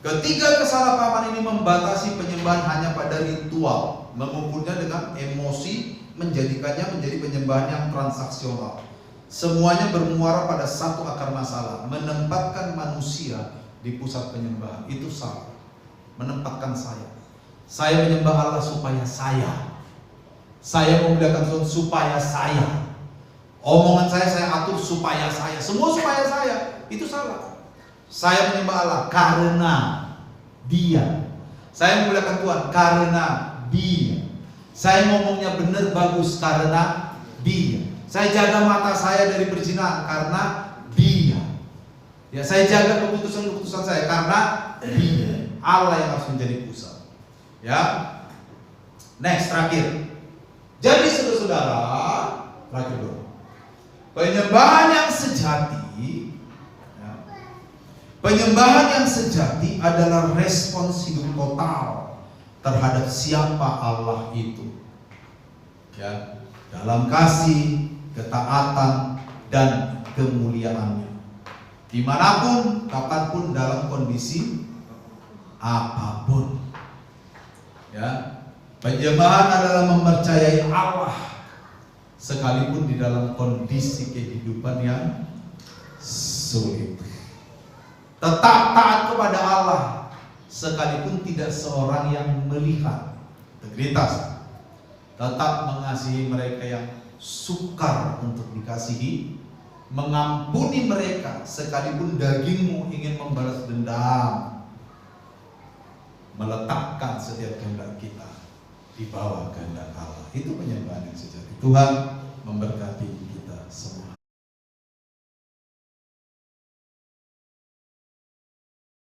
Speaker 1: Ketiga kesalahpahaman ini membatasi penyembahan hanya pada ritual, mengukurnya dengan emosi, menjadikannya menjadi penyembahan yang transaksional. Semuanya bermuara pada satu akar masalah, menempatkan manusia di pusat penyembahan. Itu salah. Menempatkan saya. Saya menyembah Allah supaya saya memuliakan Tuhan supaya saya. Omongan saya atur supaya saya. Semua supaya saya. Itu salah. Saya menyembah Allah karena Dia. Saya memuliakan Tuhan karena Dia. Saya ngomongnya benar bagus karena Dia. Saya jaga mata saya dari perzinahan karena Dia. Ya, saya jaga keputusan-keputusan saya karena Dia. Allah yang harus menjadi pusat. Ya. Next, terakhir. Jadi saudara-saudara, terakhir dulu. Penyembahan yang sejati, ya, penyembahan yang sejati adalah respons hidup total terhadap siapa Allah itu, ya, dalam kasih, ketaatan, dan kemuliaannya, dimanapun, kapanpun, dalam kondisi apapun. Ya, penyembahan adalah mempercayai Allah. Sekalipun di dalam kondisi kehidupan yang sulit, tetap taat kepada Allah sekalipun tidak seorang yang melihat. Integritas, tetap mengasihi mereka yang sukar untuk dikasihi, mengampuni mereka sekalipun dagingmu ingin membalas dendam, meletakkan setiap kehendak kita di bawah kehendak Allah. Itu penyembahan yang sejati. Tuhan memberkati.